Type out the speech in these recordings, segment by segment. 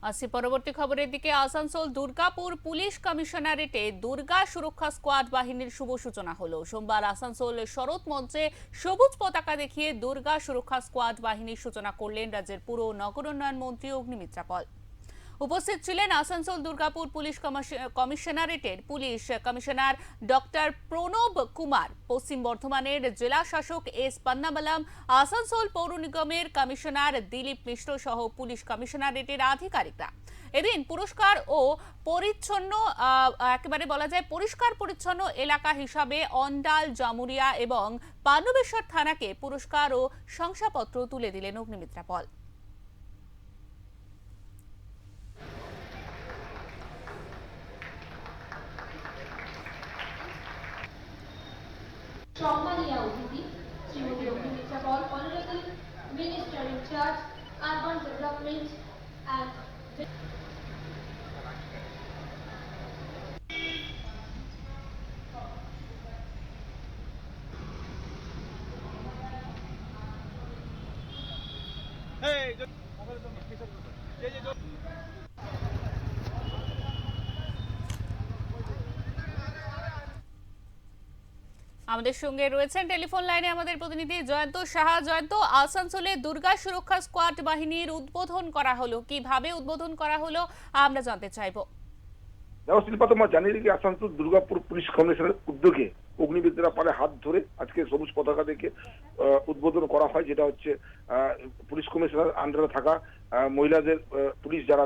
আসি পরবর্তী খবরের দিকে। আসানসোল দুর্গাপুর পুলিশ কমিশনারেটে দুর্গা সুরক্ষা স্কোয়াড বাহিনীর শুভ সূচনা হলো। সোমবার আসানসোল শরৎ মঞ্চে সবুজ পতাকা দেখিয়ে দুর্গা সুরক্ষা স্কোয়াড বাহিনীর সূচনা করলেন রাজ্যের পুর নগর উন্নয়ন মন্ত্রী অগ্নিমিত্রা পল। উপস্থিত ছিলেন আসানসোল দুর্গাপুর পুলিশ কমিশনারেটের police commissioner doctor Pranab Kumar, পশ্চিম বর্ধমানের জেলা শাসক এস পান্নাবালাম, আসানসোল পৌর নিগমের কমিশনার দিলীপ মিশ্র সহ পুলিশ কমিশনারেটের আধিকারিকরা। এদিন পুরস্কার ও পরিচ্ছন্ন একেবারে বলা যায় পরিষ্কার পরিচ্ছন্ন এলাকা হিসাবে অন্ডাল, জামুরিয়া এবং পান্ডবেশ্বর থানাকে পুরস্কার ও শংসাপত্র তুলে দিলেন অগ্নিমিত্রা পল। সম্মানীয় অতিথি Shrimati Agnimitra Paul, honourable minister in charge urban development and আমাদের সঙ্গে রয়েছেন টেলিফোন লাইনে আমাদের প্রতিনিধি জয়ন্ত সাহা। জয়ন্ত, আসানসোলে দুর্গা সুরক্ষা স্কোয়াড বাহিনীর উদ্বোধন করা হলো, কিভাবে উদ্বোধন করা হলো আমরা জানতে চাইবো। দেখো শিল্পা, তোমার জানিয়ে দিই আসানসোল দুর্গাপুর পুলিশ কমিশনের উদ্যোগে অগ্নিমিত্রা পালে হাত ধরে আজকে সবুজ পতাকা দেখে উদ্বোধন করা হয়, যেটা হচ্ছে পুলিশ কমিশনার আন্ডারে থাকা মহিলাদের পুলিশ যারা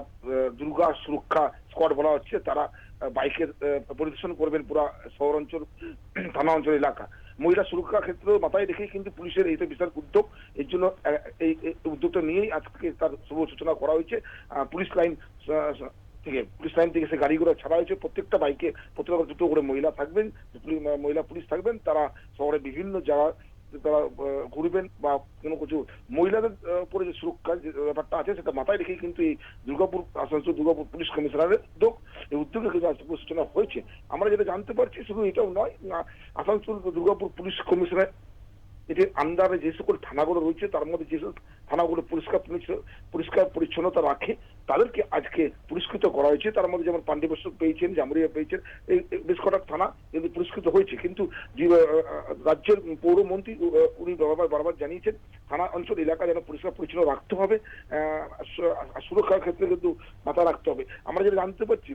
দুর্গা সুরক্ষা স্কোয়াড বলা হচ্ছে, তারা বাইকের পরিদর্শন করবেন পুরা শহর অঞ্চল, থানা অঞ্চল এলাকা। মহিলা সুরক্ষা ক্ষেত্র মাথায় রেখেই কিন্তু পুলিশের এইটা বিশাল উদ্যোগ। এর জন্য এই উদ্যোগটা নিয়েই আজকে তার শুভ সূচনা করা হয়েছে। পুলিশ লাইন থেকে সে গাড়িগুলো ছাড়া হয়েছে। প্রত্যেকটা বাইকে প্রত্যেকটা দুটো করে মহিলা থাকবেন, মহিলা পুলিশ থাকবেন। তারা শহরে বিভিন্ন জায়গা তারা ঘুরবেন বা কোনো কিছু মহিলাদের উপরে যে সুরক্ষার যে ব্যাপারটা আছে সেটা মাথায় রেখেই কিন্তু এই আসানসোল দুর্গাপুর পুলিশ কমিশনারের উদ্যোগ, এই উদ্যোগে কিন্তু আজকে সূচনা হয়েছে। আমরা যেটা জানতে পারছি, শুধু এটাও নয়, আসানসোল দুর্গাপুর পুলিশ কমিশনার এটির আন্ডারে যে সকল থানাগুলো রয়েছে তার মধ্যে যে থানাগুলো পরিষ্কার পরিচ্ছন্নতা রাখে তাদেরকে আজকে পুরস্কৃত করা হয়েছে। তার মধ্যে যেমন পান্ডবেশ্বর পেয়েছেন, জামুরিয়া পেয়েছেন, এই বেশ কটা থানা কিন্তু পুরস্কৃত হয়েছে। কিন্তু রাজ্যের পৌরমন্ত্রী উনি বারবার জানিয়েছেন থানা অঞ্চল এলাকা যেন পরিষ্কার পরিচ্ছন্ন রাখতে হবে, সুরক্ষার ক্ষেত্রে কিন্তু মাথা রাখতে হবে। আমরা যেটা জানতে পারছি,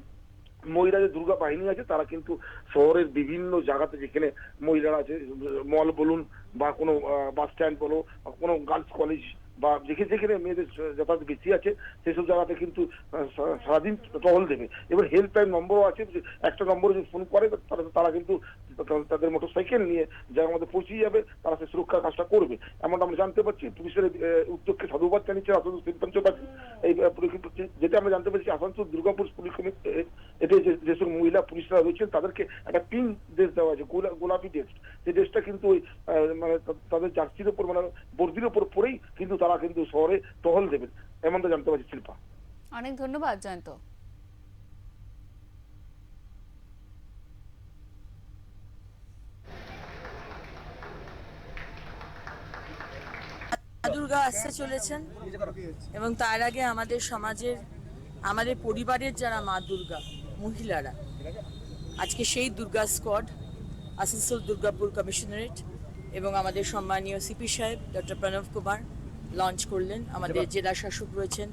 মহিলা যে দুর্গা বাহিনী আছে তারা কিন্তু শহরের বিভিন্ন জায়গাতে যেখানে মহিলারা আছে, মল বলুন বা কোনো বাস স্ট্যান্ড বলো, কোনো গার্লস কলেজ বা যেখানে মেয়েদের যাতায়াত বেশি আছে সেসব জায়গাতে কিন্তু সারাদিন টহল দেবে। এবার হেল্পলাইন নম্বরও আছে, একটা নম্বরে যদি ফোন করে তারা কিন্তু তাদের মোটরসাইকেল নিয়ে জায়গার মধ্যে পৌঁছে যাবে, তারা সেই সুরক্ষার কাজটা করবে। এমনটা আমরা জানতে পারছি। পুলিশের উদ্যোগকে সাধুবাদ জানিয়েছে আসানসোল শিল্পাঞ্চলবাসী। এই যেটা আমরা জানতে পারছি, আসানসোল দুর্গাপুর পুলিশ এতে যেসব মহিলা পুলিশরা রয়েছেন তাদেরকে একটা পিঙ্ক ড্রেস দেওয়া আছে, গোলাপি ড্রেস। সেই ড্রেসটা কিন্তু ওই মানে তাদের জার্সির উপর মানে বর্দির উপর পরেই কিন্তু তারা কিন্তু শহরে টহল দেবেন, এমনটা জানতে পারছি শিল্পা। অনেক ধন্যবাদ জয়ন্ত। দুর্গা আসতে চলেছেন এবং তার আগে আমাদের সমাজের, আমাদের পরিবারের যারা মা দুর্গা মহিলারা, আজকে সেই দুর্গা স্কোয়াড আসানসোল দুর্গাপুর কমিশনারেট এবং আমাদের সম্মানীয় সিপি সাহেব ডক্টর প্রণব কুমার লঞ্চ করলেন। আমাদের জেলা শাসক রয়েছেন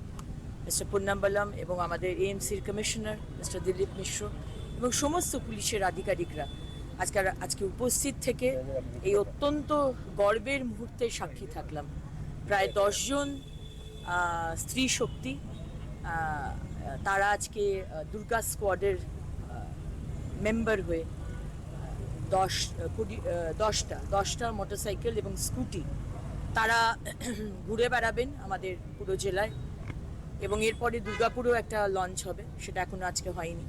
মিস্টার পুন্নাম্বালাম এবং আমাদের এএমসির কমিশনার মিস্টার দিলীপ মিশ্র এবং সমস্ত পুলিশের আধিকারিকরা আজকে উপস্থিত থেকে এই অত্যন্ত গর্বের মুহূর্তের সাক্ষী থাকলাম। প্রায় 10 জন স্ত্রী শক্তি তারা আজকে দুর্গা স্কোয়াডের মেম্বার হয়ে 10টা মোটরসাইকেল এবং স্কুটি তারা ঘুরে বেড়াবেন আমাদের পুরো জেলায় এবং এরপরে দুর্গাপুরেও একটা লঞ্চ হবে, সেটা এখনো আজকে হয়নি।